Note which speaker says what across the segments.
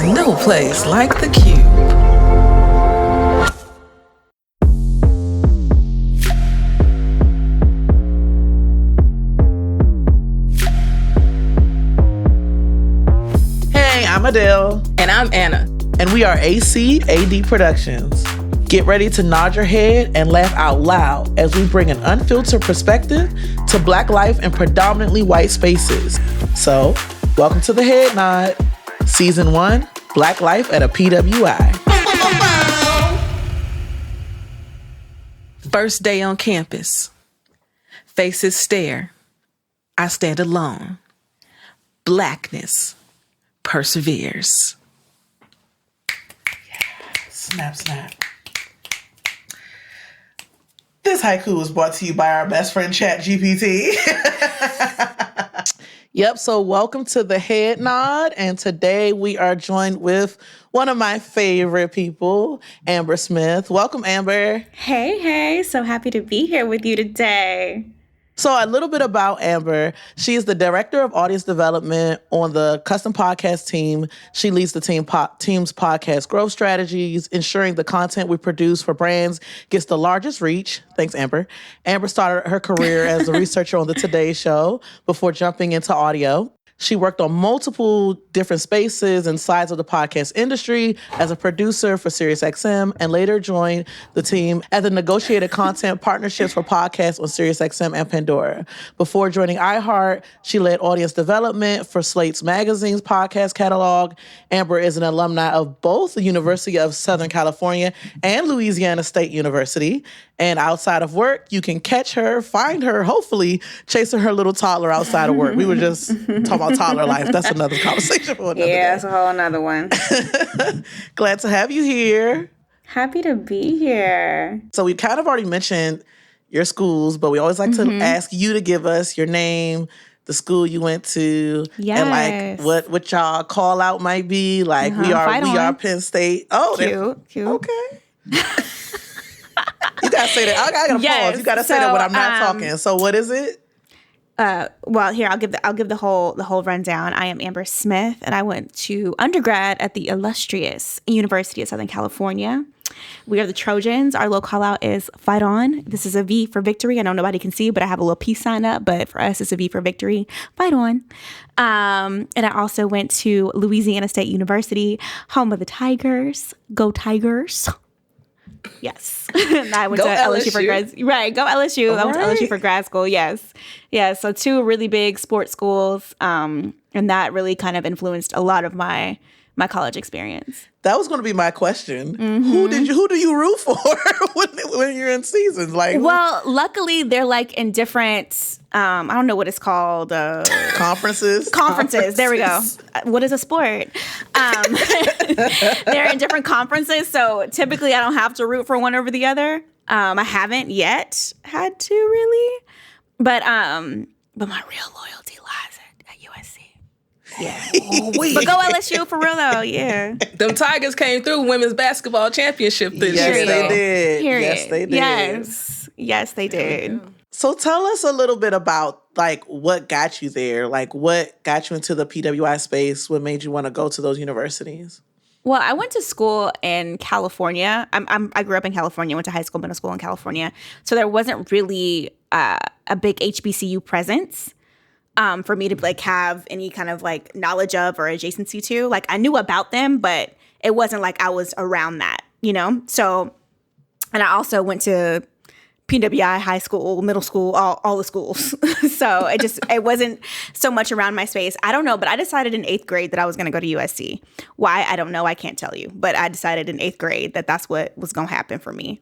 Speaker 1: no place like the Qube.
Speaker 2: Hey, I'm Adell.
Speaker 1: And I'm Anna.
Speaker 2: And we are ACAD Productions. Get ready to nod your head and laugh out loud as we bring an unfiltered perspective to Black life in predominantly white spaces. So, welcome to the Head Nod, Season 1, Black Life at a PWI.
Speaker 1: First day on campus. Faces stare. I stand alone. Blackness perseveres.
Speaker 2: Snap, snap. This haiku was brought to you by our best friend, ChatGPT. Yep, so welcome to the Head Nod, and today we are joined with one of my favorite people, Amber Smith. Welcome, Amber.
Speaker 3: Hey, so happy to be here with you today.
Speaker 2: So a little bit about Amber. She is the director of audience development on the custom podcast team. She leads the team's podcast growth strategies, ensuring the content we produce for brands gets the largest reach. Thanks, Amber. Amber started her career as a researcher on the Today Show before jumping into audio. She worked on multiple different spaces and sides of the podcast industry as a producer for SiriusXM and later joined the team as the negotiated content partnerships for podcasts on SiriusXM and Pandora. Before joining iHeart, she led audience development for Slate's Magazine's podcast catalog. Amber is an alumni of both the University of Southern California and Louisiana State University. And outside of work, you can catch her, find her, hopefully chasing her little toddler outside of work. We were just talking about toddler life. That's another conversation for another day.
Speaker 3: That's a whole another one.
Speaker 2: Glad to have you here.
Speaker 3: Happy to be here.
Speaker 2: So we kind of already mentioned your schools, but we always like to ask you to give us your name, the school you went to, and like what y'all call out might be. Like we are Penn State. Oh,
Speaker 3: cute.
Speaker 2: Okay. You gotta say that. I gotta pause. You gotta say that when I'm not talking. So what is it?
Speaker 3: Well, here I'll give the whole rundown. I am Amber Smith, and I went to undergrad at the illustrious University of Southern California. We are the Trojans. Our little call out is "Fight On." This is a V for victory. I know nobody can see, but I have a little peace sign up. But for us, it's a V for victory. Fight on. And I also went to Louisiana State University, home of the Tigers. Go Tigers! Yes. And I went to LSU for grad. Right. Go LSU. I went to LSU for grad school. Yes. Yeah. So two really big sports schools. And that really kind of influenced a lot of my college experience.
Speaker 2: That was going to be my question. Who do you root for when you're in seasons? Like,
Speaker 3: well, luckily they're like in different, I don't know what it's called.
Speaker 2: Conferences.
Speaker 3: There we go. What is a sport? They're in different conferences. So typically I don't have to root for one over the other. I haven't yet had to really, but my real loyalty lies at USC. Yeah. But go LSU for real though, yeah.
Speaker 1: Them Tigers came through women's basketball championship this year.
Speaker 2: Yes, they did.
Speaker 3: Period.
Speaker 2: Yes, they did.
Speaker 3: Yes, they did.
Speaker 2: So tell us a little bit about like what got you there, like what got you into the PWI space, what made you want to go to those universities?
Speaker 3: Well, I went to school in California. I grew up in California, went to high school, middle school in California. So there wasn't really a big HBCU presence. For me to like have any kind of like knowledge of or adjacency to. Like I knew about them, but it wasn't like I was around that, you know? So, and I also went to PWI, high school, middle school, all the schools. So it wasn't so much around my space. I don't know, but I decided in 8th grade that I was going to go to USC. Why? I don't know. I can't tell you. But I decided in 8th grade that that's what was going to happen for me.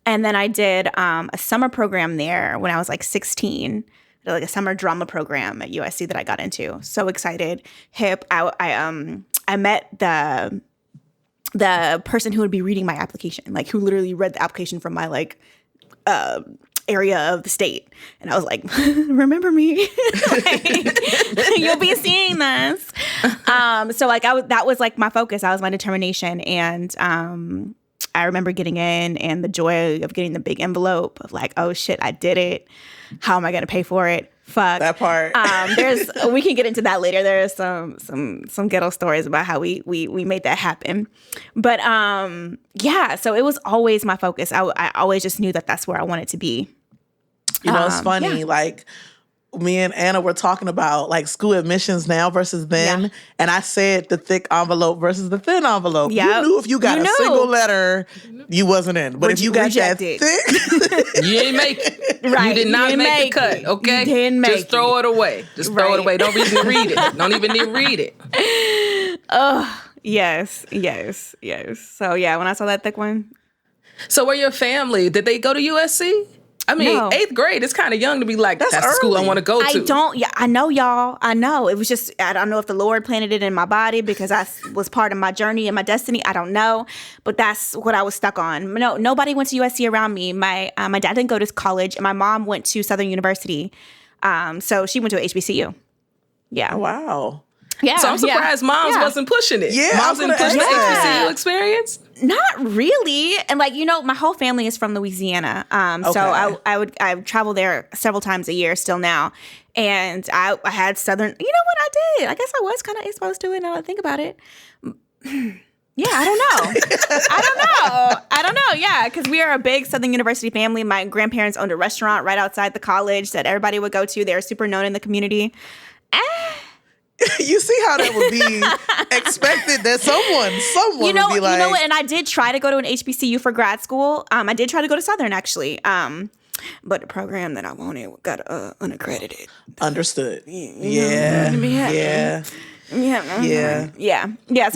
Speaker 3: And then I did a summer program there when I was like 16. Like a summer drama program at USC that I got into. So excited, hip. I met the person who would be reading my application, like who literally read the application from my like area of the state, and I was like, "Remember me? Like, you'll be seeing this." So like that was like my focus. That was my determination, and I remember getting in and the joy of getting the big envelope of like, "Oh shit, I did it. How am I going to pay for it?" fuck.
Speaker 2: That part.
Speaker 3: We can get into that later. There's some ghetto stories about how we made that happen. But yeah, so it was always my focus. I always just knew that that's where I wanted to be.
Speaker 2: You know, it's funny, like, me and Anna were talking about like school admissions now versus then. And I said the thick envelope versus the thin envelope.
Speaker 3: Yep.
Speaker 2: You knew if you got a single letter, you wasn't in. But if you got that thick,
Speaker 1: you ain't make it.
Speaker 3: Right.
Speaker 1: You did not make the cut, okay?
Speaker 3: You didn't make
Speaker 1: Just throw it away. Just throw it away. Don't even read it. Don't even need to read it.
Speaker 3: Oh, yes. So yeah, when I saw that thick one.
Speaker 1: So were your family, did they go to USC? I mean,
Speaker 3: No.
Speaker 1: 8th grade, it's kind of young to be like, that's the school I want to go to.
Speaker 3: I know, y'all. I know. It was just, I don't know if the Lord planted it in my body because I was part of my journey and my destiny. I don't know. But that's what I was stuck on. No, nobody went to USC around me. My dad didn't go to college, and my mom went to Southern University. So she went to HBCU. Yeah.
Speaker 2: Oh, wow.
Speaker 3: Yeah.
Speaker 1: So I'm surprised moms wasn't pushing it.
Speaker 2: Yeah,
Speaker 1: Moms didn't push the HBCU experience?
Speaker 3: Not really. And like, you know, my whole family is from Louisiana. So I would travel there several times a year still now. And I had Southern, you know what I did? I guess I was kind of exposed to it now that I think about it. Yeah, I don't know. I don't know. Yeah, because we are a big Southern University family. My grandparents owned a restaurant right outside the college that everybody would go to. They were super known in the community.
Speaker 2: You see how that would be expected that someone would be like...
Speaker 3: You know what? And I did try to go to an HBCU for grad school. I did try to go to Southern, actually. But the program that I wanted got unaccredited.
Speaker 2: Understood.
Speaker 3: Yeah. So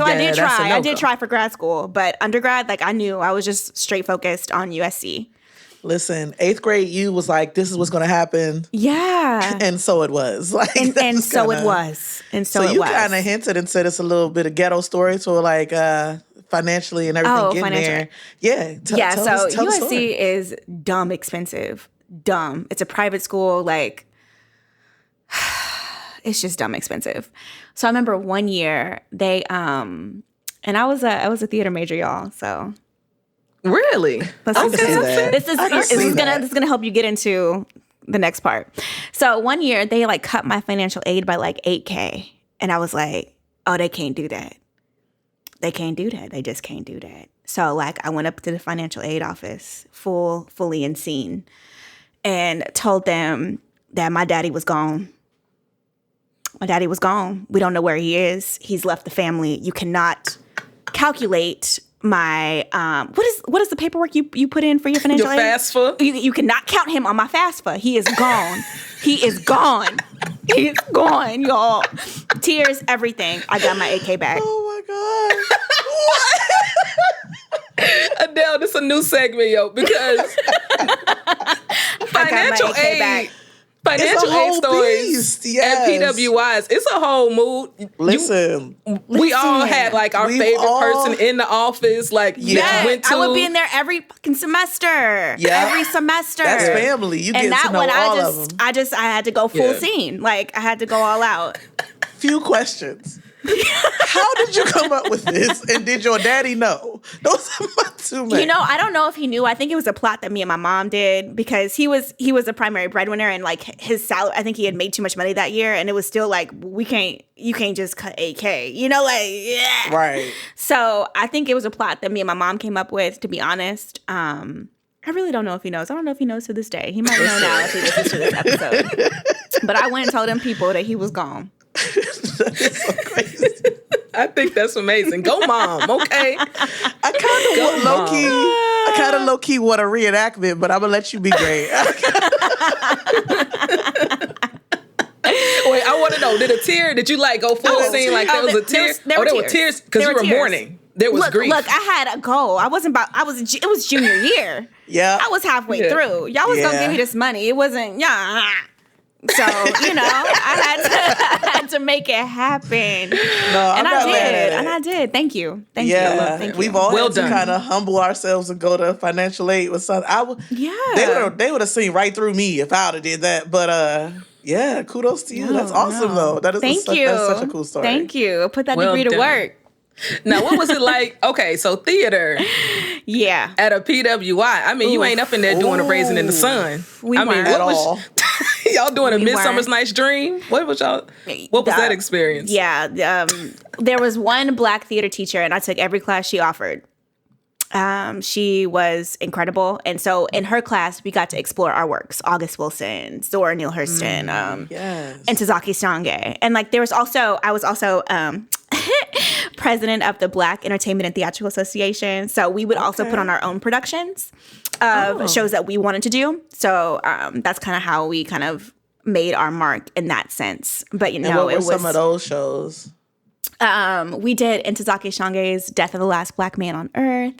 Speaker 3: I did try. I did try for grad school. But undergrad, like, I knew I was just straight focused on USC.
Speaker 2: Listen, 8th grade you was like, this is what's going to happen.
Speaker 3: Yeah.
Speaker 2: And so it was. Like,
Speaker 3: and so it was.
Speaker 2: So you kind of hinted and said it's a little bit of ghetto story to like financially and everything getting there. Yeah.
Speaker 3: So USC is dumb expensive. Dumb. It's a private school. Like, it's just dumb expensive. So I remember one year they and I was a theater major, y'all. So
Speaker 1: really?
Speaker 3: This is gonna help you get into the next part. So one year they like cut my financial aid by like $8,000, and I was like, oh, they can't do that. They can't do that. They just can't do that. So like I went up to the financial aid office, fully and seen, and told them that my daddy was gone. My daddy was gone. We don't know where he is. He's left the family. You cannot calculate my what is the paperwork you put in for your financial aid?
Speaker 1: Your FAFSA?
Speaker 3: You cannot count him on my FAFSA. He is gone. He is gone. He is gone, y'all. Tears, everything. I got my AK back.
Speaker 2: Oh my God.
Speaker 1: Adell, this is a new segment, yo, because financial aid. Financial aid stories at PWIs, it's a whole mood.
Speaker 2: Listen,
Speaker 1: we all had like our favorite person in the office. Like, went to.
Speaker 3: I would be in there every fucking semester.
Speaker 2: Yeah,
Speaker 3: every semester.
Speaker 2: That's family. You get to know all of them.
Speaker 3: I had to go full scene. Like I had to go all out.
Speaker 2: Few questions. How did you come up with this? And did your daddy know? Those are my two men.
Speaker 3: You know, I don't know if he knew. I think it was a plot that me and my mom did because he was a primary breadwinner and like his salary, I think he had made too much money that year and it was still like, you can't just cut $8,000, you know, like, yeah.
Speaker 2: Right.
Speaker 3: So I think it was a plot that me and my mom came up with, to be honest. I really don't know if he knows. I don't know if he knows to this day. He might know now if he listens to this episode. But I went and told them people that he was gone.
Speaker 2: That is so crazy.
Speaker 1: I think that's amazing. Go mom, okay?
Speaker 2: I kind of low key want a reenactment, but I'm gonna let you be great.
Speaker 1: Wait, I want to know. Did you like go full scene like there was a tear? There were tears because you were mourning. There was grief.
Speaker 3: Look, I had a goal. It was junior year.
Speaker 2: Yeah.
Speaker 3: I was halfway through. Y'all was gonna give me this money. It wasn't, So, you know, I had to make it happen.
Speaker 2: No,
Speaker 3: and I did. Thank you. Thank you. Thank you.
Speaker 2: We've all had to kind of humble ourselves and go to financial aid with something. They would have seen right through me if I would have did that. But kudos to you. That's awesome though. That is that's such a cool story.
Speaker 3: Thank you. Put that degree to work.
Speaker 1: Now, what was it like? Okay, so theater.
Speaker 3: Yeah.
Speaker 1: At a PWI. I mean, you ain't up in there doing a Raisin in the Sun.
Speaker 3: We weren't.
Speaker 2: At all.
Speaker 1: Y'all doing a Midsummer's Night's Dream? What was that experience?
Speaker 3: Yeah. There was one Black theater teacher, and I took every class she offered. She was incredible. And so in her class, we got to explore our works. August Wilson, Zora Neale Hurston, and Tazaki Stange. And like I was also president of the Black Entertainment and Theatrical Association. So we would also put on our own productions of shows that we wanted to do. So that's kind of how we kind of made our mark in that sense. But
Speaker 2: what were some of those shows?
Speaker 3: We did Ntozake Shange's Death of the Last Black Man on Earth.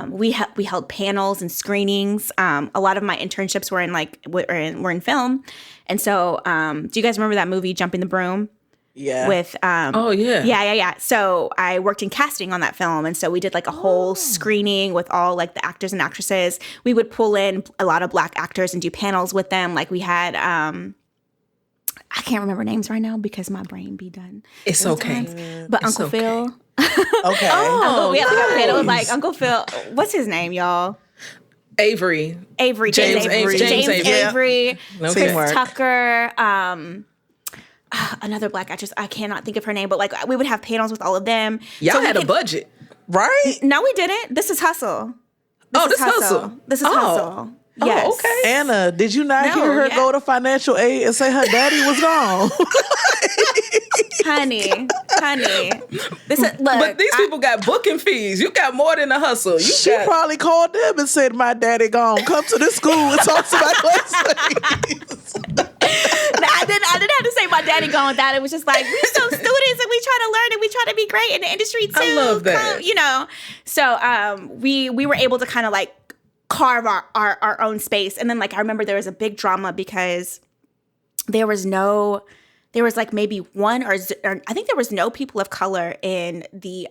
Speaker 3: We held panels and screenings. A lot of my internships were in film. And so do you guys remember that movie Jumping the Broom?
Speaker 2: Yeah.
Speaker 3: With
Speaker 1: Yeah.
Speaker 3: So I worked in casting on that film, and so we did like a whole screening with all like the actors and actresses. We would pull in a lot of Black actors and do panels with them. Like we had I can't remember names right now because my brain be done.
Speaker 1: It's okay.
Speaker 3: But Uncle Phil.
Speaker 2: Okay.
Speaker 3: We had like a panel with like Uncle Phil. What's his name, y'all?
Speaker 1: Avery.
Speaker 3: James Avery. Chris Tucker. Another Black actress. I cannot think of her name, but like we would have panels with all of them.
Speaker 1: Y'all had a budget,
Speaker 2: right?
Speaker 3: No, we didn't. This is Hustle.
Speaker 1: This is Hustle.
Speaker 3: This is Hustle. Yes.
Speaker 1: Oh, okay.
Speaker 2: Anna, did you not hear her go to financial aid and say her daddy was gone?
Speaker 3: honey.
Speaker 1: But these people got booking fees. You got more than a Hustle.
Speaker 2: She probably called them and said, "My daddy gone. Come to this school and talk to my classmates."
Speaker 3: I didn't have to say my daddy gone with that. It was just like, we're still students and we try to learn and we try to be great in the industry too.
Speaker 1: I love that.
Speaker 3: So we were able to kind of like carve our own space. And then like I remember there was a big drama because there was like maybe one or I think there was no people of color in the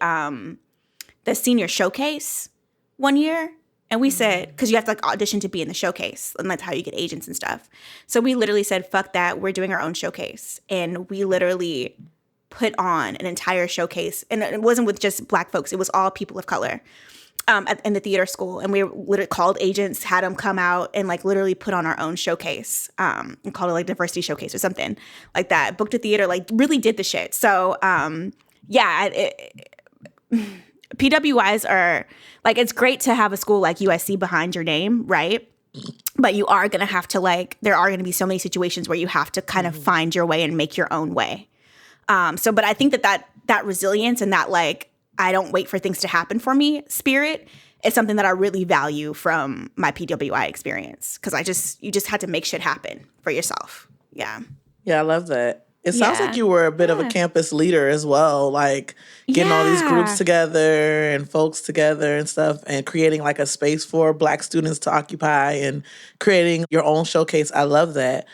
Speaker 3: senior showcase one year. And we said, because you have to like audition to be in the showcase, and that's how you get agents and stuff. So we literally said, fuck that, we're doing our own showcase. And we literally put on an entire showcase. And it wasn't with just Black folks, it was all people of color in the theater school. And we literally called agents, had them come out and like literally put on our own showcase and called it like diversity showcase or something like that. Booked a theater, like really did the shit. So PWIs are like, it's great to have a school like USC behind your name, right? But you are going to have to like, there are going to be so many situations where you have to kind of find your way and make your own way. But I think that resilience and that like, I don't wait for things to happen for me spirit is something that I really value from my PWI experience. Cause you just had to make shit happen for yourself. Yeah.
Speaker 2: Yeah, I love that. It sounds like you were a bit of a campus leader as well, like getting all these groups together and folks together and stuff and creating like a space for Black students to occupy and creating your own showcase. I love that.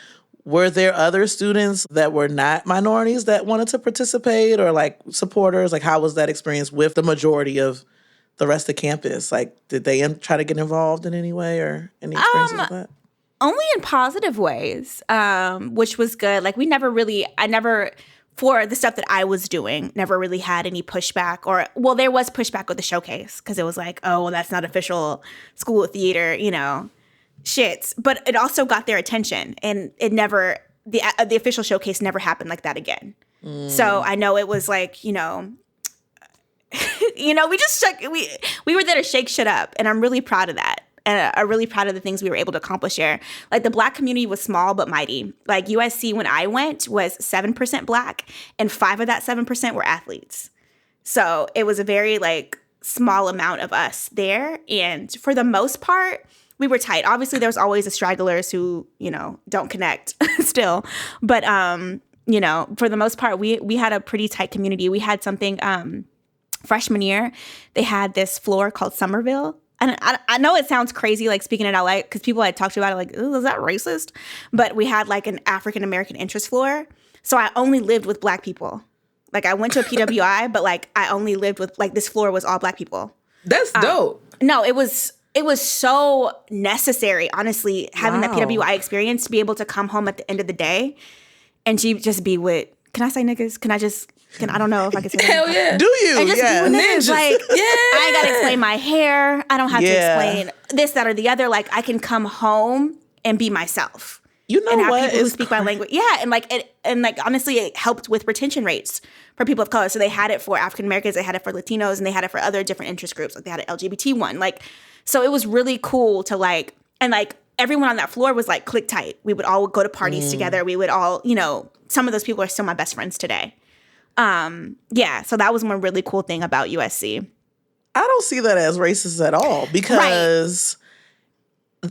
Speaker 2: Were there other students that were not minorities that wanted to participate or like supporters? Like how was that experience with the majority of the rest of campus? Like did they try to get involved in any way or any experiences with that?
Speaker 3: Only in positive ways, which was good. Like for the stuff that I was doing, never really had any pushback there was pushback with the showcase because it was like, oh, well, that's not official school of theater, shits. But it also got their attention and it never, the official showcase never happened like that again. So I know it was like, we just we were there to shake shit up and I'm really proud of that. And I'm really proud of the things we were able to accomplish here. Like the Black community was small but mighty. Like USC when I went was 7% Black and 5 of that 7% were athletes. So it was a very like small amount of us there. And for the most part, we were tight. Obviously there was always the stragglers who, don't connect still. But, for the most part, we had a pretty tight community. We had something freshman year, they had this floor called Somerville. And I know it sounds crazy, like speaking at LA, because people had talked about it like, is that racist? But we had like an African-American interest floor. So I only lived with Black people. Like I went to a PWI, but like I only lived with, like this floor was all Black people.
Speaker 1: That's dope.
Speaker 3: No, it was so necessary, honestly, having that PWI experience to be able to come home at the end of the day and just be with, can I say niggas? Can I just I don't know if I can say that.
Speaker 1: Hell yeah.
Speaker 2: Do you?
Speaker 3: And just doing this, like,
Speaker 1: Yeah.
Speaker 3: I ain't gotta explain my hair. I don't have to explain this, that, or the other. Like, I can come home and be myself.
Speaker 2: You know
Speaker 3: and have
Speaker 2: what?
Speaker 3: people who speak my language. Yeah, and honestly, it helped with retention rates for people of color. So they had it for African Americans, they had it for Latinos, and they had it for other different interest groups. Like they had an LGBT one. Like, so it was really cool to everyone on that floor was like click tight. We would all go to parties together. We would all, some of those people are still my best friends today. So that was one really cool thing about USC.
Speaker 2: I don't see that as racist at all because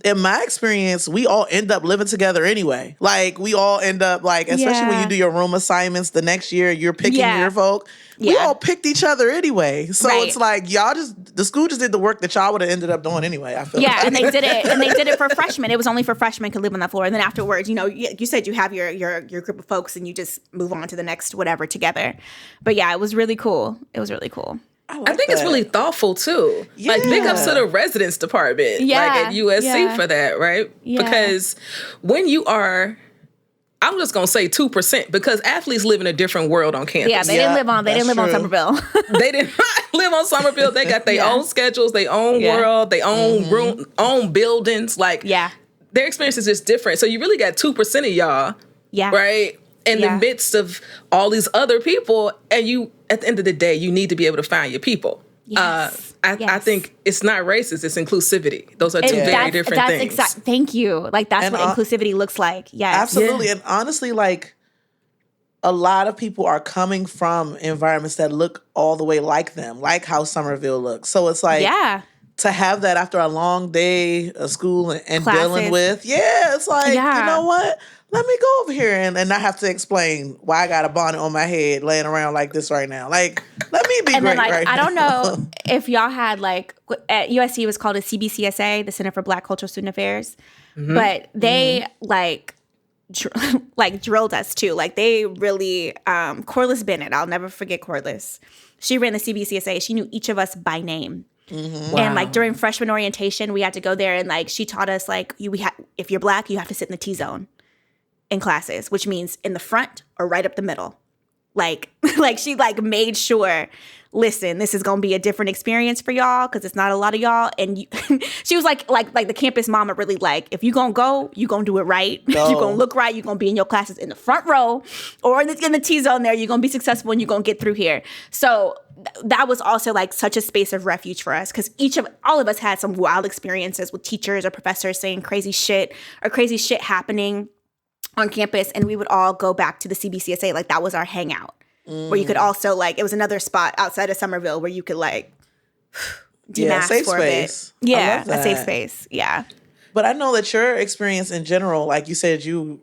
Speaker 2: in my experience, we all end up living together anyway. Like we all end up especially when you do your room assignments the next year, you're picking your folk. We all picked each other anyway. So it's like the school just did the work that y'all would have ended up doing anyway, I feel like.
Speaker 3: And they did it for freshmen. It was only for freshmen could live on that floor. And then afterwards, you said you have your group of folks and you just move on to the next whatever together. But yeah, it was really cool. It was really cool.
Speaker 1: I think it's really thoughtful too. Yeah. Like big ups to the residence department, at USC for that, right? Yeah. Because when you are, I'm just gonna say 2% because athletes live in a different world on campus.
Speaker 3: Yeah, they didn't live on Somerville.
Speaker 1: They did not live on Somerville. They got their own schedules, their own world, their own room, own buildings. Their experience is just different. So you really got 2% of y'all, right? In the midst of all these other people, and you, at the end of the day, you need to be able to find your people. Yes. I think it's not racist, it's inclusivity. Those are two very different things.
Speaker 3: Thank you. Like, that's what inclusivity looks like. Yes.
Speaker 2: Absolutely. Yeah. And honestly, a lot of people are coming from environments that look all the way like them, like how Somerville looks. So it's to have that after a long day of school and dealing with, it's like, you know what? Let me go over here and not have to explain why I got a bonnet on my head laying around like this right now. Like, let me be
Speaker 3: and
Speaker 2: great
Speaker 3: then,
Speaker 2: right now.
Speaker 3: I don't know if y'all had, at USC, it was called a CBCSA, the Center for Black Cultural Student Affairs. Mm-hmm. But they, drilled us, too. Like, they really, Corliss Bennett, I'll never forget Corliss. She ran the CBCSA. She knew each of us by name. Mm-hmm. Wow. And, during freshman orientation, we had to go there and, she taught us, if you're Black, you have to sit in the T-zone in classes, which means in the front or right up the middle. She made sure, listen, this is going to be a different experience for y'all because it's not a lot of y'all. And she was like the campus mama, really if you going to go, you going to do it right. No. You going to look right. You going to be in your classes in the front row or in the T-zone there. You're going to be successful and you're going to get through here. So that was also such a space of refuge for us because all of us had some wild experiences with teachers or professors saying crazy shit or crazy shit happening on campus, and we would all go back to the CBCSA. That was our hangout, where you could also, it was another spot outside of Somerville where you could, de-mask
Speaker 2: safe
Speaker 3: for
Speaker 2: space.
Speaker 3: A bit. Yeah, a safe space, yeah.
Speaker 2: But I know that your experience in general, like you said, you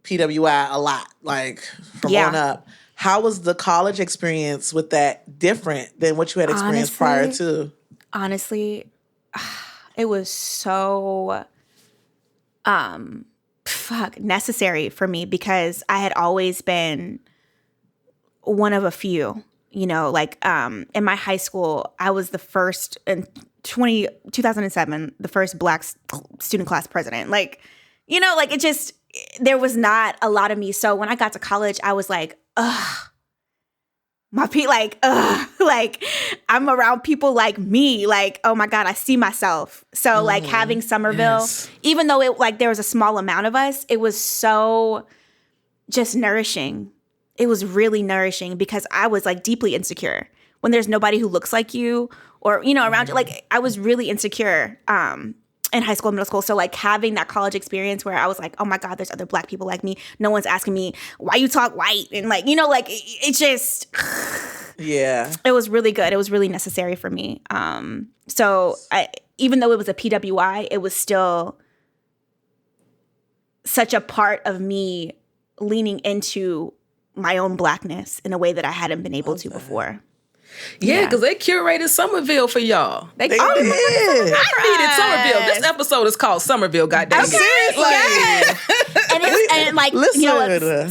Speaker 2: PWI a lot, from on up. How was the college experience with that different than what you had experienced prior to?
Speaker 3: Honestly, it was so... necessary for me because I had always been one of a few, in my high school, I was the first in 2007, the first Black student class president. It just, there was not a lot of me. So when I got to college, I was I'm around people like me, oh my God, I see myself. So having Somerville, even though it there was a small amount of us, it was so just nourishing. It was really nourishing because I was deeply insecure when there's nobody who looks like you or, around you. I was really insecure in high school and middle school. So having that college experience where I was oh my God, there's other Black people like me. No one's asking me why you talk white. And it just, it was really good. It was really necessary for me. So even though it was a PWI, it was still such a part of me leaning into my own Blackness in a way that I hadn't been able to before.
Speaker 1: Yeah, because they curated Somerville for y'all.
Speaker 2: They did.
Speaker 1: I needed Somerville. This episode is called Somerville, goddamn.
Speaker 3: Okay,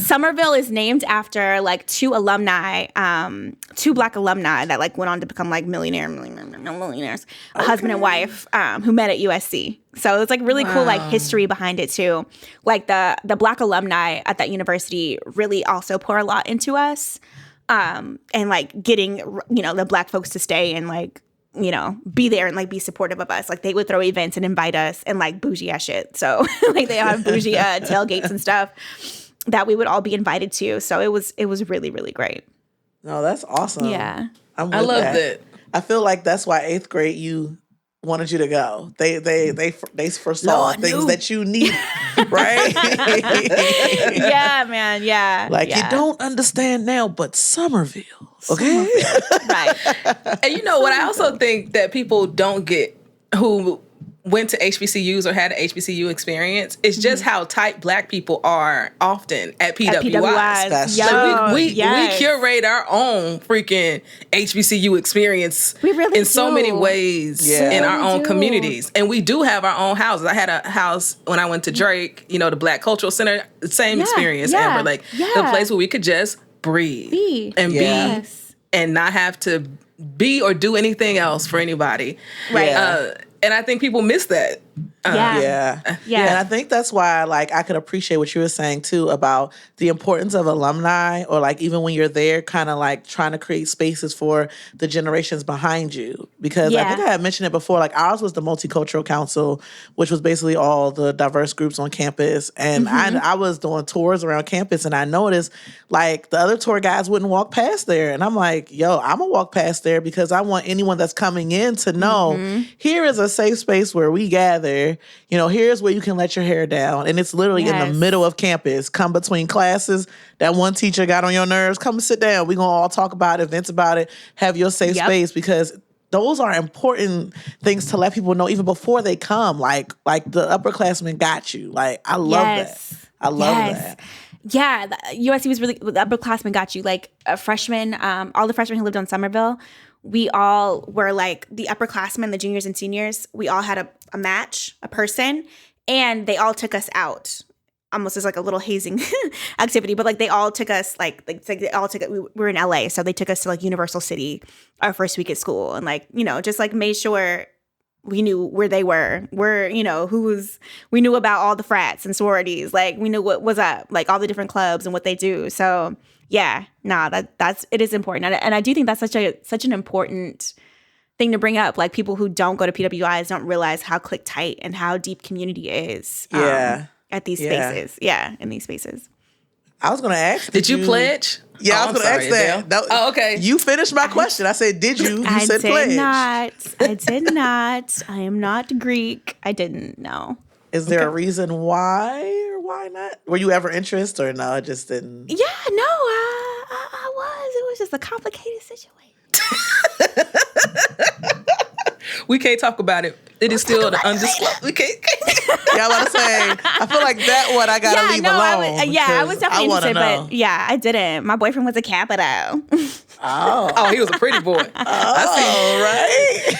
Speaker 3: Somerville is named after two alumni, two Black alumni that went on to become millionaires, a husband and wife who met at USC. So it's really cool history behind it too. The Black alumni at that university really also pour a lot into us. and like getting, the Black folks to stay and like, be there and like be supportive of us. Like they would throw events and invite us and like bougie ass shit. So like they have bougie tailgates and stuff that we would all be invited to. So it was really, really great.
Speaker 2: No, that's awesome.
Speaker 3: Yeah.
Speaker 2: I love that. I feel like that's why 8th grade you wanted you to go. They foresaw things that you need, right?
Speaker 3: Yeah, man. Yeah.
Speaker 2: You don't understand now, but Somerville, okay?
Speaker 3: Right.
Speaker 1: And what I also think that people don't get who went to HBCUs or had an HBCU experience is just how tight Black people are often at PWIs. So we curate our own freaking HBCU experience in so many ways in our own communities. And we do have our own houses. I had a house when I went to Drake, the Black Cultural Center, same experience, Amber. Like the place where we could just breathe be and not have to be or do anything else for anybody. Right. And I think people miss that.
Speaker 2: Yeah. And I think that's why, I could appreciate what you were saying, too, about the importance of alumni or, even when you're there, kind of, trying to create spaces for the generations behind you. Because I think I had mentioned it before, ours was the Multicultural Council, which was basically all the diverse groups on campus. And I was doing tours around campus, and I noticed, the other tour guides wouldn't walk past there. And I'm like, yo, I'm going to walk past there because I want anyone that's coming in to know here is a safe space where we gather. Here's where you can let your hair down. And it's literally in the middle of campus. Come between classes. That one teacher got on your nerves. Come and sit down. We're going to all talk about it, events about it, have your safe space, because those are important things to let people know even before they come. Like the upperclassmen got you. I love that. I love that.
Speaker 3: Yeah, USC was really, the upperclassmen got you. A freshman, all the freshmen who lived on Somerville, we all were the upperclassmen, the juniors and seniors. We all had a match, a person, and they all took us out, almost as a little hazing activity. But they all took us, we were in LA, so they took us to Universal City our first week at school, and just made sure we knew where they were, we knew about all the frats and sororities, we knew what was up, all the different clubs and what they do. So yeah, it is important. And I do think that's such an important thing to bring up. People who don't go to PWIs don't realize how click tight and how deep community is at these spaces. Yeah, in these spaces.
Speaker 2: I was going to ask.
Speaker 1: Did you pledge?
Speaker 2: Yeah, I was going to ask that.
Speaker 1: Oh, okay.
Speaker 2: You finished my question. I said, did you? You said pledge.
Speaker 3: I did not. I am not Greek. I didn't know.
Speaker 2: Is there a reason why or why not? Were you ever interested or no? It just didn't?
Speaker 3: Yeah, no, I was. It was just a complicated situation.
Speaker 1: We can't talk about it. It is still the undisclosed. We can't.
Speaker 2: Yeah, I want to say, I feel like that one I got to leave alone.
Speaker 3: I was definitely interested, but I didn't. My boyfriend was a Capito.
Speaker 2: Oh,
Speaker 1: he was a pretty boy.
Speaker 2: I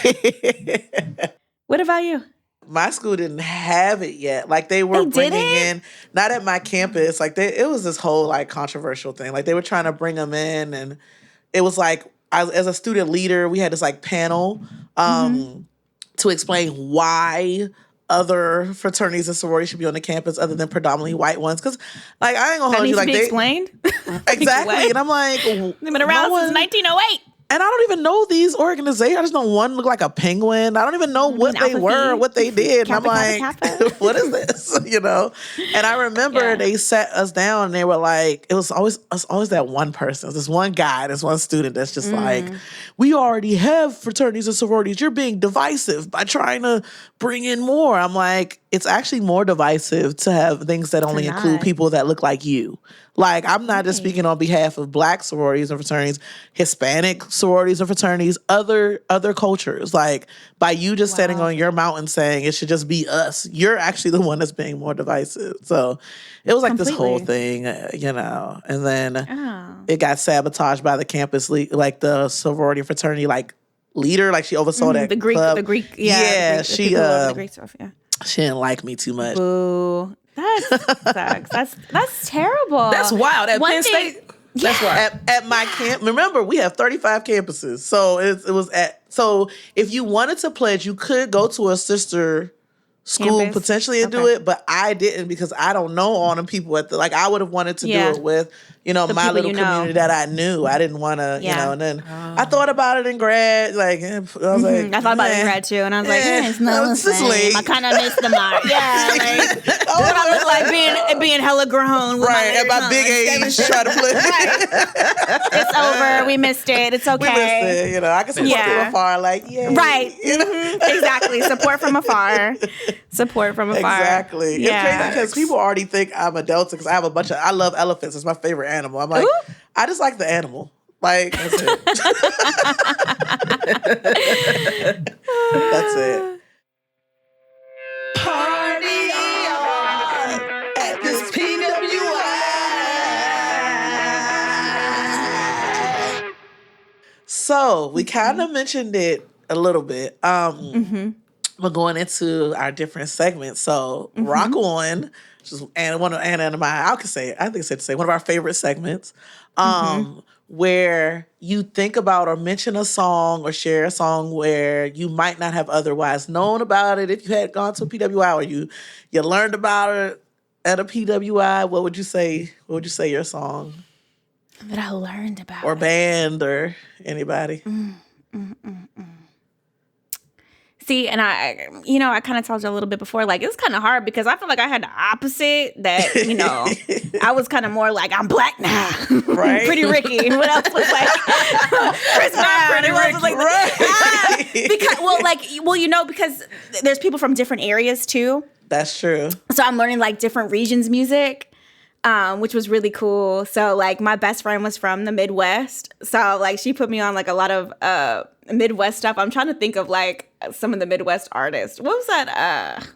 Speaker 2: see. Right.
Speaker 3: What about you?
Speaker 2: My school didn't have it yet. They were bringing in, not at my campus. It was this whole controversial thing. They were trying to bring them in, and it was as a student leader, we had this panel to explain why other fraternities and sororities should be on the campus other than predominantly white ones. Because I ain't gonna hold you
Speaker 3: they explained
Speaker 2: exactly, and I'm
Speaker 3: they've been around since 1908.
Speaker 2: And I don't even know these organizations. I just know one looked like a penguin. I don't even know what they were, what they did.
Speaker 3: Kappa,
Speaker 2: and I'm
Speaker 3: Kappa.
Speaker 2: What is this? And I remember they sat us down and they were it was always that one person. It was this one guy, this one student that's just we already have fraternities and sororities. You're being divisive by trying to bring in more. I'm it's actually more divisive to have things that only include people that look like you. I'm not just speaking on behalf of Black sororities and fraternities, Hispanic sororities and fraternities, other cultures. By you just standing on your mountain saying it should just be us, you're actually the one that's being more divisive. So it was this whole thing, and then it got sabotaged by the campus the sorority and fraternity leader. She oversaw that
Speaker 3: the Greek,
Speaker 2: club.
Speaker 3: the Greek,
Speaker 2: she
Speaker 3: the Greek stuff,
Speaker 2: she didn't like me too much.
Speaker 3: Boo. That sucks. That's terrible.
Speaker 1: That's wild. At Penn State, that's wild.
Speaker 2: At my camp, remember we have 35 campuses, so it was at. So if you wanted to pledge, you could go to a sister school
Speaker 3: campus?
Speaker 2: potentially do it, but I didn't because I don't know all them people at the, like, I would have wanted to do it with, you know, my little community that I knew. I didn't want to, you know, and then I thought about it in grad, like, I was like,
Speaker 3: I thought about it in grad too, and I was like, it's not the same. I kind of missed the mark. Yeah, like, what I look like being hella grown. With
Speaker 2: at my big age, trying to play.
Speaker 3: It's over. We missed it. It's okay.
Speaker 2: We missed it. You know, I can support from afar, like,
Speaker 3: right. You know? Exactly. Support from afar. Support from afar.
Speaker 2: Exactly.
Speaker 3: Yeah.
Speaker 2: It's crazy because people already think I'm a Delta because I have I love elephants. It's my favorite animal. I'm like, I just like the animal. Like, that's it. That's it. Party on at this PWI. So we kind of mentioned it a little bit. We're going into our different segments. So rock on, just one of Anna and I can say it. I think it's safe to say one of our favorite segments, where you think about or mention a song or share a song where you might not have otherwise known about it if you had gone to a PWI or you learned about it at a PWI. What would you say? What would you say your song?
Speaker 3: That I learned about.
Speaker 2: Or band or anybody.
Speaker 3: See, and I kind of told you a little bit before, like, it's kind of hard because I feel like I had the opposite that, you know, I was kind of more like, I'm black now.
Speaker 2: Right.
Speaker 3: Pretty Ricky. What else was like? Chris Brown.
Speaker 2: Pretty Ricky.
Speaker 3: Like,
Speaker 2: right.
Speaker 3: Because there's people from different areas too.
Speaker 2: That's true.
Speaker 3: So I'm learning like different regions' music. Which was really cool. So, like, my best friend was from the Midwest. So, like, she put me on, like, a lot of Midwest stuff. I'm trying to think of, like, some of the Midwest artists. What was that?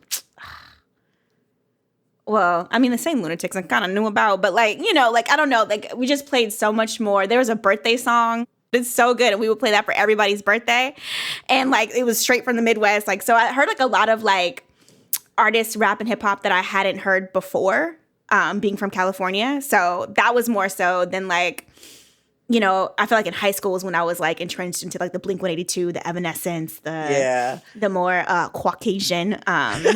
Speaker 3: Well, I mean, the St. Lunatics I kind of knew about. But, like, you know, like, I don't know. Like, we just played so much more. There was a birthday song. It's so good. And we would play that for everybody's birthday. And, like, it was straight from the Midwest. Like, so I heard, like, a lot of, like, artists, rap and hip-hop that I hadn't heard before. Being from California. So that was more so than like, you know, I feel like in high school was when I was like entrenched into like the Blink-182, the Evanescence, the more Caucasian style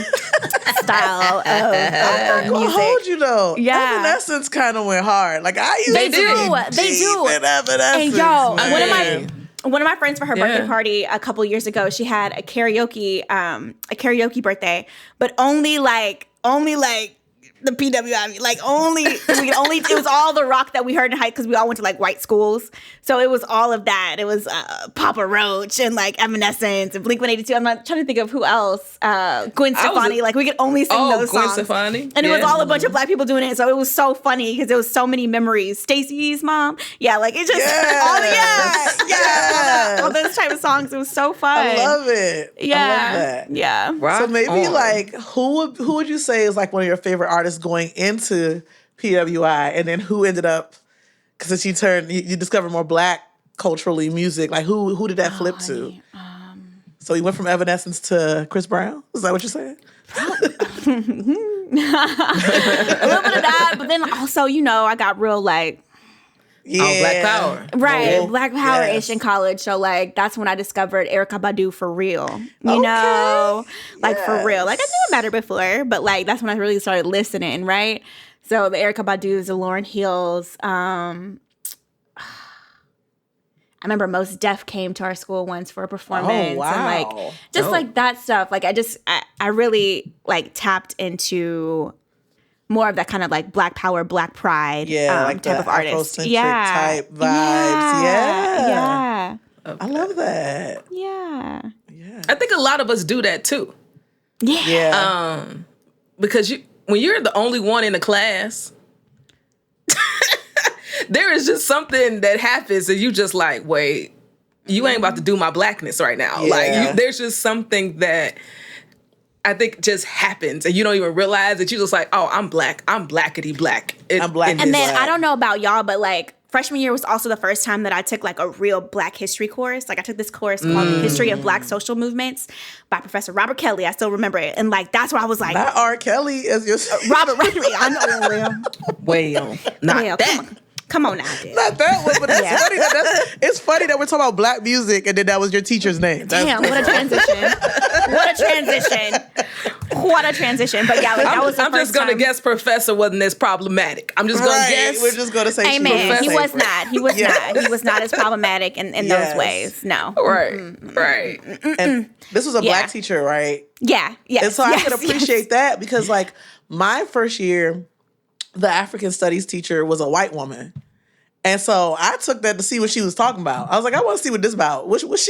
Speaker 3: of music.
Speaker 2: How old you though?
Speaker 3: Yeah.
Speaker 2: Evanescence kind of went hard. Like I used
Speaker 3: They
Speaker 2: to
Speaker 3: do.
Speaker 2: Evanescence.
Speaker 3: And yo,
Speaker 2: man.
Speaker 3: one of my friends for her birthday party a couple years ago, she had a karaoke birthday, but only like the PWI, like it was all the rock that we heard in high because we all went to like white schools. So it was all of that. It was Papa Roach and like Evanescence and Blink-182. I'm not trying to think of who else. Gwen Stefani. Like we could only sing those songs.
Speaker 1: Gwen Stefani.
Speaker 3: And it was all a bunch of black people doing it. So it was so funny because there was so many memories. Stacey's mom. Yeah, like it just all those type of songs. It was so fun.
Speaker 2: I love it.
Speaker 3: Yeah.
Speaker 2: I love that.
Speaker 3: Yeah.
Speaker 2: So maybe like who would you say is like one of your favorite artists going into PWI, and then who ended up, because you discovered more black culturally music, like who did that flip to? So you went from Evanescence to Chris Brown? Is that what you're saying?
Speaker 3: A little bit of that, but then also, you know, I got real like
Speaker 1: Black Power.
Speaker 3: Right, Black Power-ish in college. So, like, that's when I discovered Erykah Badu for real. You know? Like, for real. Like, I knew about her before, but, like, that's when I really started listening, right? So, the Erykah Badus, the Lauryn Hills. I remember Mos Def came to our school once for a performance.
Speaker 2: Oh, wow.
Speaker 3: And, like, just, like, that stuff. Like, I really, like, tapped into more of that kind of like Black Power, Black Pride
Speaker 2: like
Speaker 3: type of artist.
Speaker 2: Afrocentric type vibes. Yeah.
Speaker 3: Okay.
Speaker 2: I love that.
Speaker 3: Yeah.
Speaker 1: I think a lot of us do that too.
Speaker 3: Yeah.
Speaker 1: Because when you're the only one in the class, there is just something that happens and you just like, wait, you ain't about to do my blackness right now.
Speaker 2: Yeah.
Speaker 1: Like there's just something that I think just happens and you don't even realize that you're just like, oh, I'm black. I'm blackity black.
Speaker 2: I'm black.
Speaker 3: And then I don't know about y'all, but like freshman year was also the first time that I took like a real Black history course. Like I took this course called History of Black Social Movements by Professor Robert Kelly. I still remember it. And like, that's where I was like.
Speaker 2: Not R. Kelly as your...
Speaker 3: Robert, I know.
Speaker 1: Well, not that.
Speaker 3: Come on now, dude.
Speaker 2: Not that one, but that's funny. It's funny that we're talking about black music and then that was your teacher's name.
Speaker 3: Damn, what a transition. What a transition. What a transition. But yeah, like that was the
Speaker 1: I'm just gonna guess Professor wasn't as problematic. I'm just gonna guess.
Speaker 2: We're just gonna say
Speaker 3: Amen. He was not. He was not. He was not as problematic in those ways. No.
Speaker 1: Right.
Speaker 2: And this was a black teacher, right?
Speaker 3: Yeah. Yes.
Speaker 2: And so I could appreciate that because like my first year, the African studies teacher was a white woman. And so I took that to see what she was talking about. I was like, I want to see what this is about. What is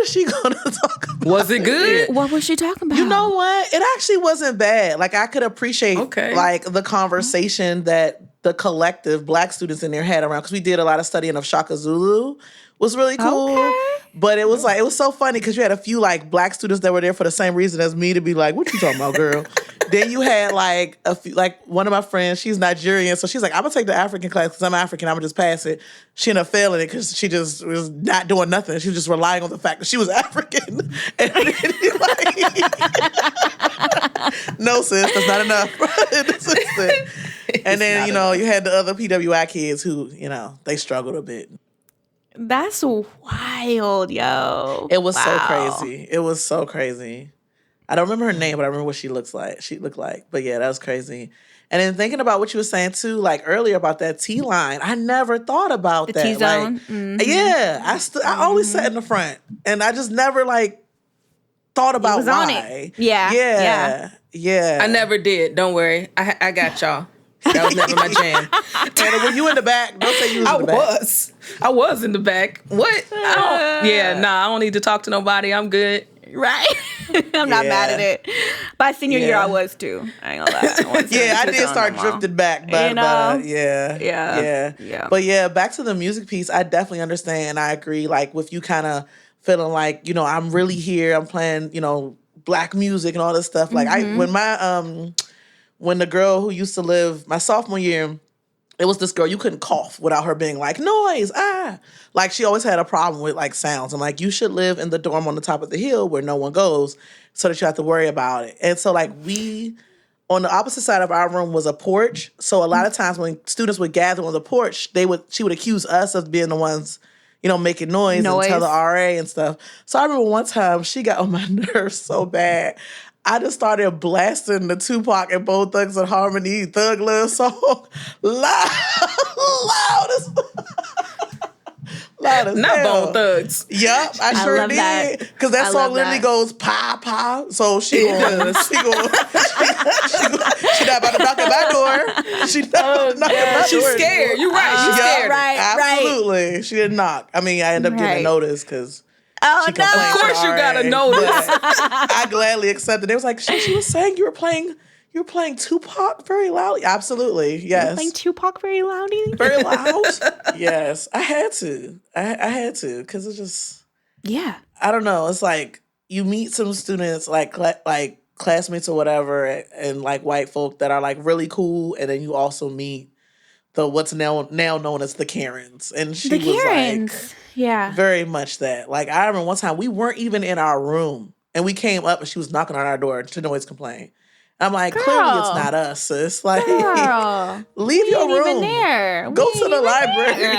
Speaker 2: she going to talk about?
Speaker 1: Was it good?
Speaker 3: What was she talking about?
Speaker 2: You know what? It actually wasn't bad. Like I could appreciate like the conversation that the collective black students in there had around, because we did a lot of studying of Shaka Zulu. Was really cool.
Speaker 3: Okay.
Speaker 2: But it was like, it was so funny because you had a few like black students that were there for the same reason as me to be like, what you talking about, girl? Then you had like a few, like one of my friends, she's Nigerian. So she's like, I'm gonna take the African class because I'm African. I'm gonna just pass it. She ended up failing it because she just was not doing nothing. She was just relying on the fact that she was African. And then, like, no, sis, that's not enough. And then, you know, you had the other PWI kids who, you know, they struggled a bit.
Speaker 3: That's wild, yo.
Speaker 2: It was so crazy. It was so crazy. I don't remember her name, but I remember what she looked like. But yeah, that was crazy. And then thinking about what you were saying too, like earlier about that T line, I never thought about
Speaker 3: the
Speaker 2: that.
Speaker 3: T-zone?
Speaker 2: Like, yeah, I always sat in the front, and I just never like thought about why.
Speaker 3: On it. Yeah.
Speaker 2: Yeah.
Speaker 1: I never did. Don't worry. I got y'all. That was never my jam.
Speaker 2: Tanner, were you in the back? Don't say you was in the back.
Speaker 1: I was in the back. What? I don't need to talk to nobody. I'm good.
Speaker 3: Right? I'm not mad at it. By senior year, I was too. I ain't gonna lie.
Speaker 2: I did start drifting back. But,
Speaker 3: you know?
Speaker 2: Yeah. But yeah, back to the music piece, I definitely understand. I agree, like, with you kind of feeling like, you know, I'm really here. I'm playing, you know, black music and all this stuff. Like, when the girl who used to live my sophomore year, it was this girl, you couldn't cough without her being like, noise, Like, she always had a problem with, like, sounds. I'm like, you should live in the dorm on the top of the hill where no one goes so that you have to worry about it. And so, like, on the opposite side of our room was a porch. So a lot of times when students would gather on the porch, she would accuse us of being the ones, you know, making noise and tell the RA and stuff. So I remember one time she got on my nerves so bad. I just started blasting the Tupac and Bone Thugs and Harmony Thug Love song loud as
Speaker 1: Not
Speaker 2: hell.
Speaker 1: Bone Thugs.
Speaker 2: Yup, I sure did. Because that song literally goes pa pa. So she not about to knock at my door. She not knocking at my door.
Speaker 1: She's scared. You're right. She's scared.
Speaker 3: Right.
Speaker 2: Absolutely. She didn't knock. I mean, I ended up getting a notice because.
Speaker 3: Oh, no.
Speaker 1: Of course you gotta notice.
Speaker 2: I gladly accepted. It was like, she was saying you were playing Tupac very loudly. Absolutely, yes.
Speaker 3: You were playing Tupac very loudly?
Speaker 2: Very loud? Yes. I had to. I had to, because it's just...
Speaker 3: Yeah.
Speaker 2: I don't know. It's like, you meet some students, like classmates or whatever, and like white folk that are like really cool, and then you also meet the what's now known as the Karens. And she was like...
Speaker 3: Yeah.
Speaker 2: Very much that. Like, I remember one time we weren't even in our room and we came up and she was knocking on our door to noise complain. I'm like, clearly it's not us, sis. Like, leave your room.
Speaker 3: Even there.
Speaker 2: Go to the library.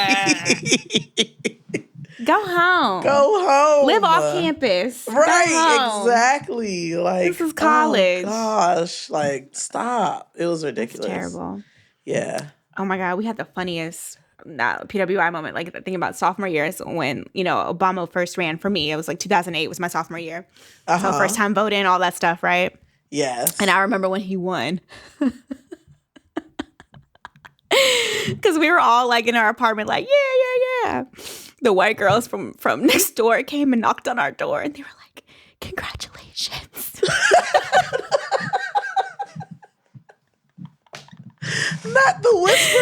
Speaker 3: Go home.
Speaker 2: Go home.
Speaker 3: Live off campus.
Speaker 2: Right, exactly. Like,
Speaker 3: this is college.
Speaker 2: Oh gosh, like, stop. It was ridiculous.
Speaker 3: It's terrible.
Speaker 2: Yeah.
Speaker 3: Oh my God, we had the funniest PWI moment, like thinking about sophomore years when, you know, Obama first ran for me. It was like 2008 was my sophomore year. So first time voting, all that stuff, right?
Speaker 2: Yes.
Speaker 3: And I remember when he won. Because we were all like in our apartment like, yeah. The white girls from next door came and knocked on our door and they were like, congratulations.
Speaker 2: Not the whisper.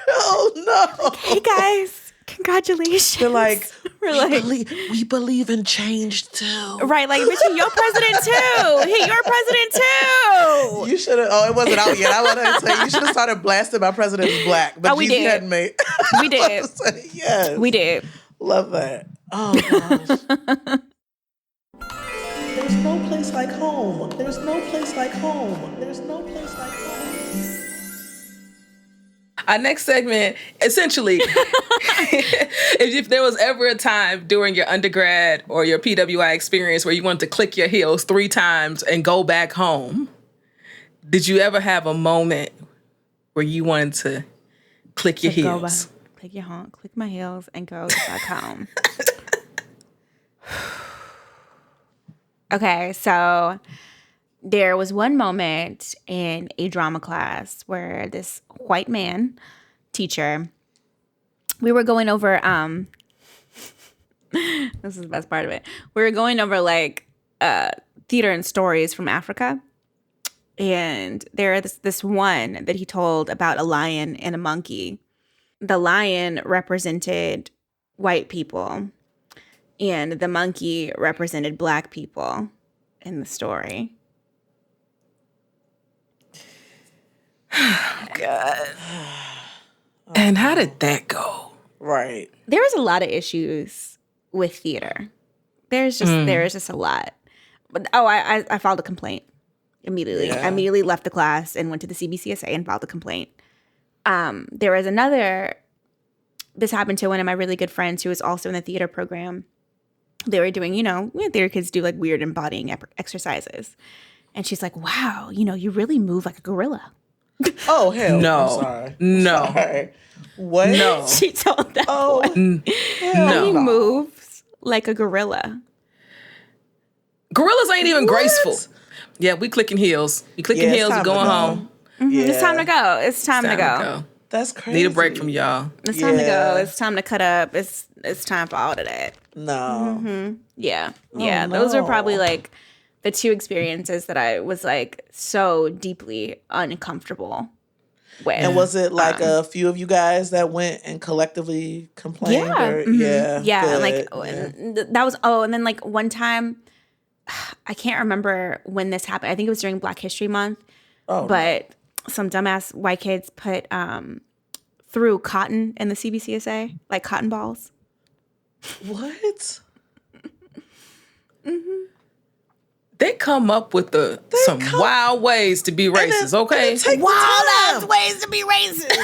Speaker 2: Oh no.
Speaker 3: Like, hey guys, congratulations.
Speaker 2: They're like,
Speaker 3: we're
Speaker 2: we believe in change too.
Speaker 3: Right, like, bitch, you're president too. Hey, you're president too.
Speaker 2: You should have. Oh, it wasn't out yet. I wanted to say you should have started blasting "My President is Black," but
Speaker 3: we
Speaker 2: Jeezy
Speaker 3: did.
Speaker 2: hadn't made.
Speaker 3: We did.
Speaker 2: Yes,
Speaker 3: we did.
Speaker 2: Love that. Oh gosh. There's no place like home. There's no place like home. There's no place like home.
Speaker 1: Our next segment, essentially, if there was ever a time during your undergrad or your PWI experience where you wanted to click your heels 3 times and go back home, did you ever have a moment where you wanted to click your heels?
Speaker 3: Click my heels and go back home. Okay, so there was one moment in a drama class where this white man teacher, we were going over, this is the best part of it. We were going over like theater and stories from Africa. And there is this one that he told about a lion and a monkey. The lion represented white people and the monkey represented Black people in the story.
Speaker 1: God. And how did that go?
Speaker 2: Right.
Speaker 3: There was a lot of issues with theater. There is just a lot. But I filed a complaint immediately.
Speaker 2: Yeah.
Speaker 3: I immediately left the class and went to the CBCSA and filed a complaint. There was another. This happened to one of my really good friends who was also in the theater program. They were doing, theater kids do like weird embodying exercises, and she's like, "Wow, you really move like a gorilla."
Speaker 2: Oh, hell
Speaker 1: no.
Speaker 2: I'm sorry.
Speaker 1: No.
Speaker 2: Sorry. What?
Speaker 1: No.
Speaker 3: She told that
Speaker 2: Oh,
Speaker 3: boy.
Speaker 1: No.
Speaker 3: He moves like a gorilla.
Speaker 1: Gorillas ain't even graceful. Yeah, we clicking heels. You clicking heels and going home.
Speaker 3: Mm-hmm.
Speaker 2: Yeah.
Speaker 3: It's time to go. It's time to go.
Speaker 2: That's crazy.
Speaker 1: Need a break from y'all.
Speaker 3: It's time to go. It's time to cut up. It's time for all of that.
Speaker 2: No.
Speaker 3: Mm-hmm. Yeah.
Speaker 2: Oh,
Speaker 3: Yeah. Those are probably
Speaker 2: no.
Speaker 3: like the 2 experiences that I was like so deeply uncomfortable with.
Speaker 2: And was it like a few of you guys that went and collectively complained?
Speaker 3: Yeah.
Speaker 2: Or,
Speaker 3: Mm-hmm. Yeah.
Speaker 2: Good.
Speaker 3: And that was, and then like one time, I can't remember when this happened. I think it was during Black History Month.
Speaker 2: Oh,
Speaker 3: but some dumbass white kids put threw cotton in the CBCSA, like cotton balls.
Speaker 2: What?
Speaker 3: Mm-hmm.
Speaker 1: They come up with some wild ways to be racist, okay?
Speaker 3: Wild ass ways to be racist.
Speaker 2: Take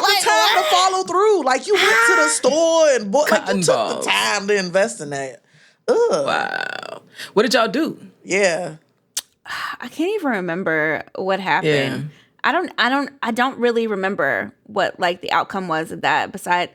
Speaker 2: the time to follow through. Like you went to the store and bought, like you took
Speaker 1: balls.
Speaker 2: the time to invest in that. Ugh.
Speaker 1: Wow. What did y'all do?
Speaker 2: Yeah.
Speaker 3: I can't even remember what happened.
Speaker 1: Yeah.
Speaker 3: I don't really remember what like the outcome was of that. Besides,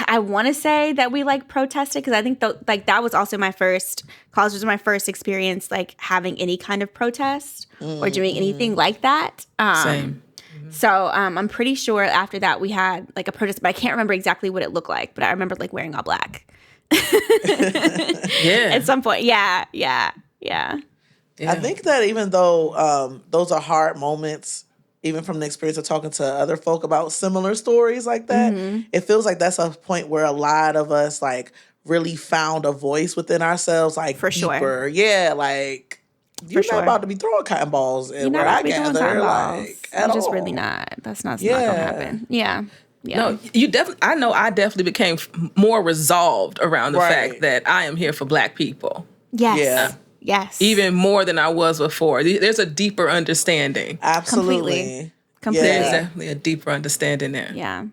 Speaker 3: I want to say that we like protested because I think that was also college was my first experience like having any kind of protest or doing anything like that.
Speaker 1: Same.
Speaker 3: So I'm pretty sure after that we had like a protest, but I can't remember exactly what it looked like. But I remember like wearing all black.
Speaker 1: Yeah.
Speaker 3: At some point, yeah.
Speaker 2: I think that even though those are hard moments, even from the experience of talking to other folk about similar stories like that, it feels like that's a point where a lot of us like really found a voice within ourselves, like
Speaker 3: For
Speaker 2: deeper.
Speaker 3: sure.
Speaker 2: Yeah, like you're not about to be throwing cotton balls and where I gather, like at all.
Speaker 3: Just really not. That's not gonna happen. Yeah.
Speaker 1: No, I know I definitely became more resolved around the fact that I am here for Black people.
Speaker 3: Yes.
Speaker 2: Yeah.
Speaker 3: Yes.
Speaker 1: Even more than I was before. There's a deeper understanding.
Speaker 2: Absolutely.
Speaker 3: Completely.
Speaker 1: There's definitely a deeper understanding there.
Speaker 3: Yeah.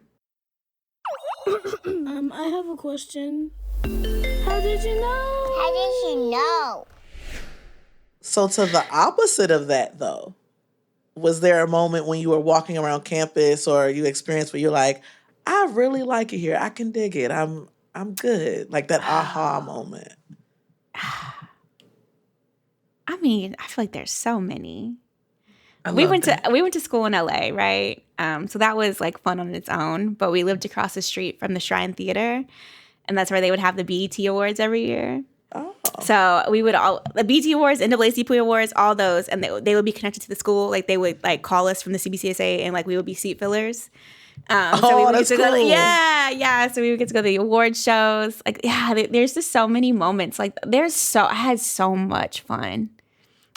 Speaker 4: I have a question. How did you know?
Speaker 2: So to the opposite of that, though, was there a moment when you were walking around campus or you experienced where you're like, I really like it here. I can dig it. I'm good. Like that aha moment.
Speaker 3: I mean, I feel like there's so many.
Speaker 1: We
Speaker 3: went to school in LA, right? So that was like fun on its own. But we lived across the street from the Shrine Theater, and that's where they would have the BET Awards every year.
Speaker 2: Oh.
Speaker 3: So we would the BET Awards, NAACP Awards, all those, and they would be connected to the school. Like they would like call us from the CBCSA, and like we would be seat fillers. So we would
Speaker 2: that's
Speaker 3: get to
Speaker 2: cool.
Speaker 3: So we would get to go to the award shows. Like, there's just so many moments. Like, I had so much fun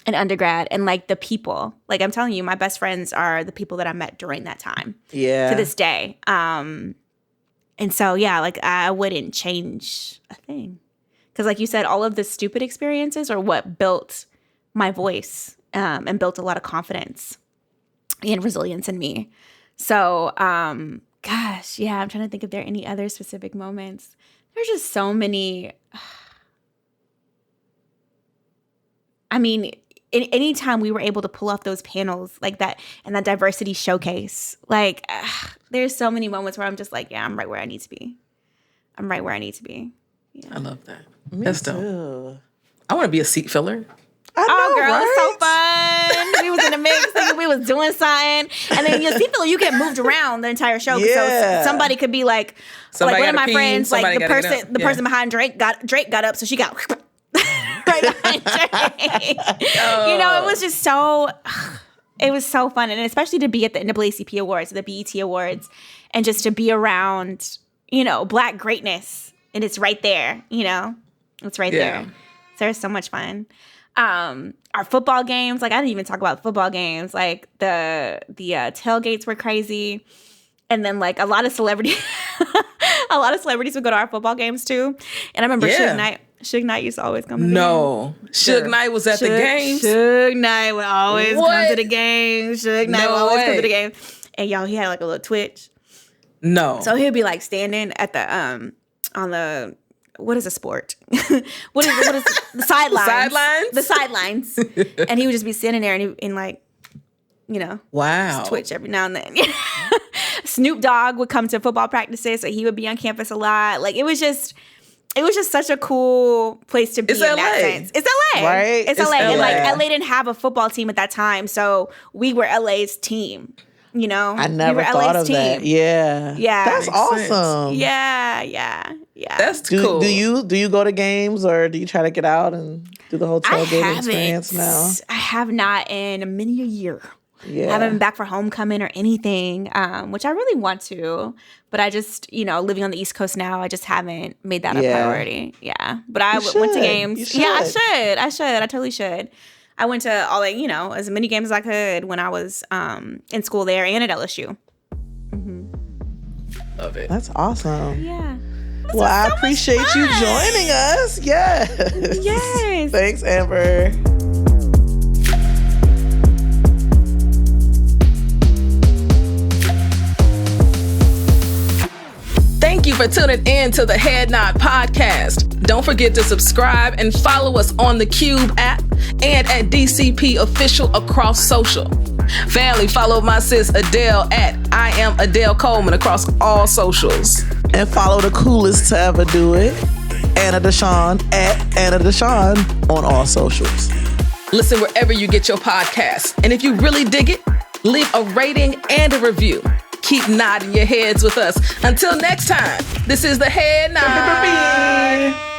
Speaker 3: in undergrad, and like the people. Like, I'm telling you, my best friends are the people that I met during that time.
Speaker 2: Yeah.
Speaker 3: To this day. And so like I wouldn't change a thing. Because like you said, all of the stupid experiences are what built my voice and built a lot of confidence and resilience in me. So, gosh, yeah, I'm trying to think if there are any other specific moments. There's just so many. I mean, anytime we were able to pull off those panels like that and that diversity showcase, like there's so many moments where I'm just like, yeah, I'm right where I need to be. Yeah.
Speaker 1: I love that. That's dope. I want to be a seat filler.
Speaker 2: I know,
Speaker 3: girl,
Speaker 2: right?
Speaker 3: it's so fun. We was in the mix, we was doing something, and then your seat filler, you get moved around the entire show.
Speaker 2: Yeah.
Speaker 3: So somebody could be like one of my friends, like the person behind Drake got up, so she got right behind Drake. You know, it was just so. It was so fun, and especially to be at the NAACP Awards, the BET Awards, and just to be around, you know, Black greatness, and it's right there. You know, it's right there. So it was so much fun. Our football games, like I didn't even talk about football games. Like the tailgates were crazy, and then like a lot of celebrities would go to our football games too. And I remember Suge Knight used to always come. To the game.
Speaker 1: Suge Knight was at the games.
Speaker 3: Suge Knight would always come to the games. Suge Knight would always come to the games. And y'all, he had like a little twitch.
Speaker 1: No,
Speaker 3: so he'd be like standing at the on the. What is a sport? what is the sidelines? The sidelines. And he would just be sitting there and like, you know, twitch every now and then. Snoop Dogg would come to football practices, so he would be on campus a lot. Like it was just such a cool place to be in that sense. It's LA.
Speaker 2: Right?
Speaker 3: It's LA. And like LA didn't have a football team at that time, so we were LA's team. You know,
Speaker 2: I never thought of that. Yeah, that's awesome.
Speaker 3: Sense. Yeah.
Speaker 1: That's cool.
Speaker 2: Do you go to games or do you try to get out and do the whole tailgating experience now?
Speaker 3: I have not in many a year.
Speaker 2: Yeah,
Speaker 3: I haven't been back for homecoming or anything, which I really want to. But I just, you know, living on the East Coast now, I just haven't made that a priority. Yeah, but I went to games. Yeah, I should. I totally should. I went to all, like, you know, as many games as I could when I was in school there and at LSU. Mm-hmm.
Speaker 1: Love it.
Speaker 2: That's awesome.
Speaker 3: Yeah.
Speaker 2: Well, I appreciate you joining us. Yes. Thanks, Amber.
Speaker 1: Thank you for tuning in to the Head Nod Podcast. Don't forget to subscribe and follow us on the Qube app and at DCP Official across social. Family, follow my sis Adell at I am Adell Coleman across all socials.
Speaker 2: And follow the coolest to ever do it, Anna DeShawn at Anna DeShawn on all socials.
Speaker 1: Listen wherever you get your podcasts. And if you really dig it, leave a rating and a review. Keep nodding your heads with us. Until next time, this is the Head Nod.